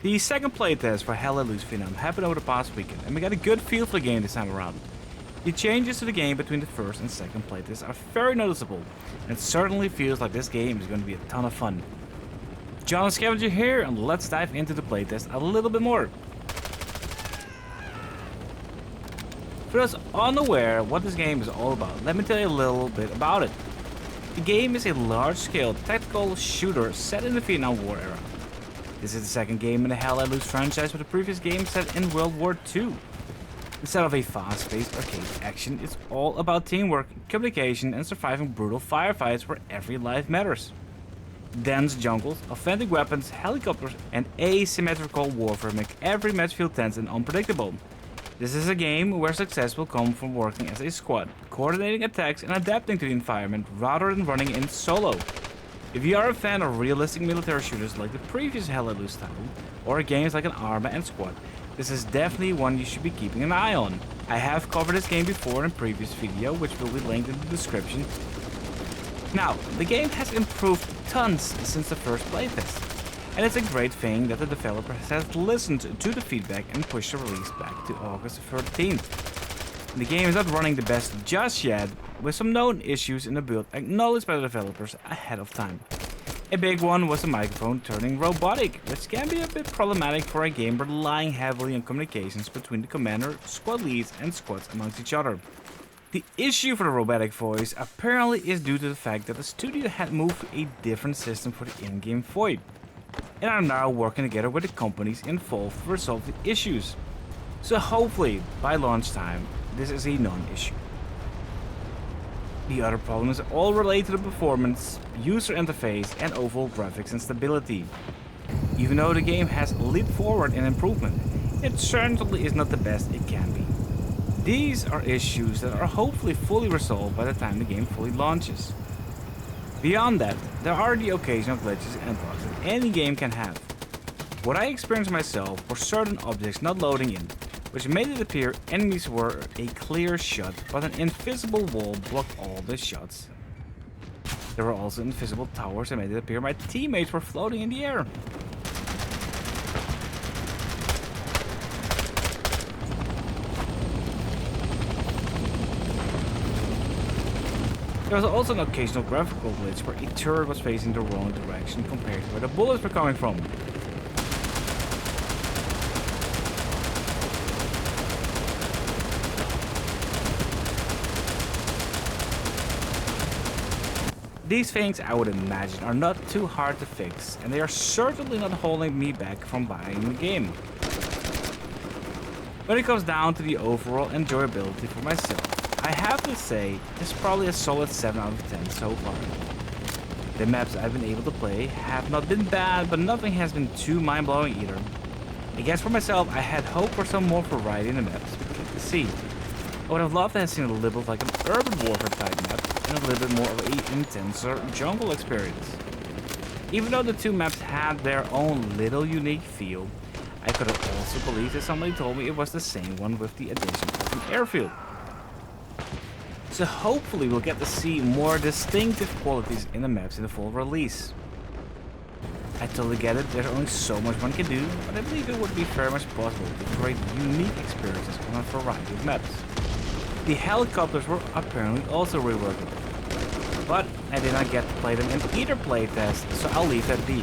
The second playtest for Hallelujah Vietnam happened over the past weekend, and we got a good feel for the game this time around. The changes to the game between the first and second playtest are very noticeable, and it certainly feels like this game is going to be a ton of fun. John Scavenger here, and let's dive into the playtest a little bit more. For those unaware what this game is all about, let me tell you a little bit about it. The game is a large-scale tactical shooter set in the Vietnam War era. This is the second game in the Hallelujah franchise, with the previous game set in World War II. Instead of a fast-paced arcade action, it's all about teamwork, communication, and surviving brutal firefights where every life matters. Dense jungles, authentic weapons, helicopters, and asymmetrical warfare make every match feel tense and unpredictable. This is a game where success will come from working as a squad, coordinating attacks and adapting to the environment rather than running in solo. If you are a fan of realistic military shooters like the previous Hallelujah title, or games like an Arma and Squad, this is definitely one you should be keeping an eye on. I have covered this game before in a previous video, which will be linked in the description. Now, the game has improved tons since the first playtest, and it's a great thing that the developer has listened to the feedback and pushed the release back to August 13th. The game is not running the best just yet, with some known issues in the build acknowledged by the developers ahead of time. A big one was the microphone turning robotic, which can be a bit problematic for a game relying heavily on communications between the commander, squad leads and squads amongst each other. The issue for the robotic voice apparently is due to the fact that the studio had moved to a different system for the in-game VoIP, and are now working together with the companies involved to resolve the issues. So hopefully, by launch time, this is a non-issue. The other problems all relate to the performance, user interface, and overall graphics and stability. Even though the game has leaped forward in improvement, it certainly is not the best it can be. These are issues that are hopefully fully resolved by the time the game fully launches. Beyond that, there are the occasional glitches and bugs that any game can have. What I experienced myself were certain objects not loading in, which made it appear enemies were a clear shot, but an invisible wall blocked all the shots. There were also invisible towers that made it appear my teammates were floating in the air. There was also an occasional graphical glitch where a turret was facing the wrong direction compared to where the bullets were coming from. These things, I would imagine, are not too hard to fix, and they are certainly not holding me back from buying the game. When it comes down to the overall enjoyability for myself, I have to say it's probably a solid 7 out of 10 so far. The maps I've been able to play have not been bad, but nothing has been too mind-blowing either. I guess for myself, I had hoped for some more variety in the maps we get to see. I would have loved to have seen a little bit of like an urban warfare type map, and a little bit more of an intenser jungle experience. Even though the two maps had their own little unique feel, I could have also believed if somebody told me it was the same one with the addition of an airfield. So hopefully we'll get to see more distinctive qualities in the maps in the full release. I totally get it, there's only so much one can do, but I believe it would be very much possible to create unique experiences on a variety of maps. The helicopters were apparently also reworked, but I did not get to play them in either playtest, so I'll leave that be.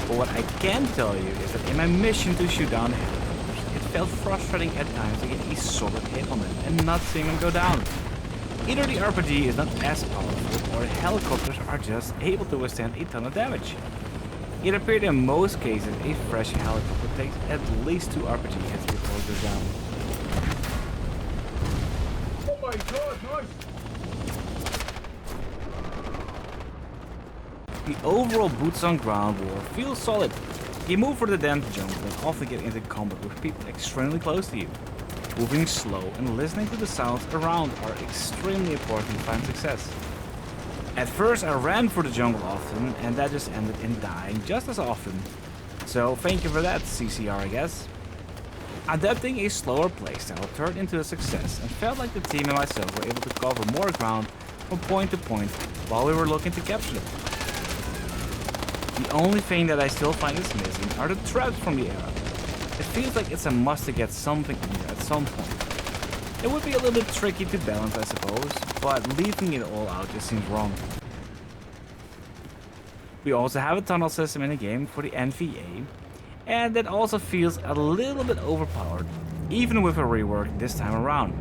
But what I can tell you is that in my mission to shoot down helicopters, it felt frustrating at times to get a solid hit on them and not seeing them go down. Either the RPG is not as powerful, or the helicopters are just able to withstand a ton of damage. It appeared in most cases a fresh helicopter takes at least 2 RPG hits before it goes down. Oh my god, nice! The overall boots on ground war feels solid. You move through the dense jungle and often get into combat with people extremely close to you. Moving slow and listening to the sounds around are extremely important to find success. At first I ran for the jungle often, and that just ended in dying just as often. So thank you for that, CCR, I guess. Adapting a slower playstyle turned into a success, and felt like the team and myself were able to cover more ground from point to point while we were looking to capture them. The only thing that I still find is missing are the traps from the era. It feels like it's a must to get something in there at some point. It would be a little bit tricky to balance, I suppose, but leaving it all out just seems wrong. We also have a tunnel system in the game for the NVA, and that also feels a little bit overpowered, even with a rework this time around.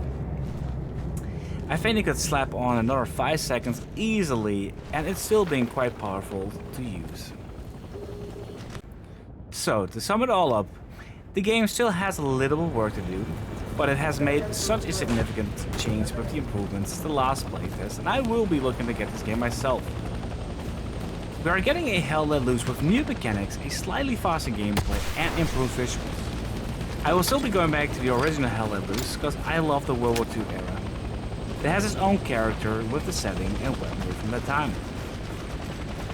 I think it could slap on another 5 seconds easily, and it's still being quite powerful to use. So, to sum it all up, the game still has a little work to do, but it has made such a significant change with the improvements to the last playtest, and I will be looking to get this game myself. We are getting a Hell Let Loose with new mechanics, a slightly faster gameplay, and improved visuals. I will still be going back to the original Hell Let Loose because I love the World War II era. It has its own character with the setting and weaponry from that time.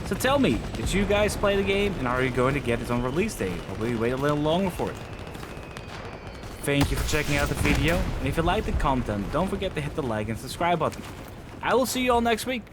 So tell me, did you guys play the game and are you going to get it on release date, or will you wait a little longer for it? Thank you for checking out the video, and if you liked the content, don't forget to hit the like and subscribe button. I will see you all next week.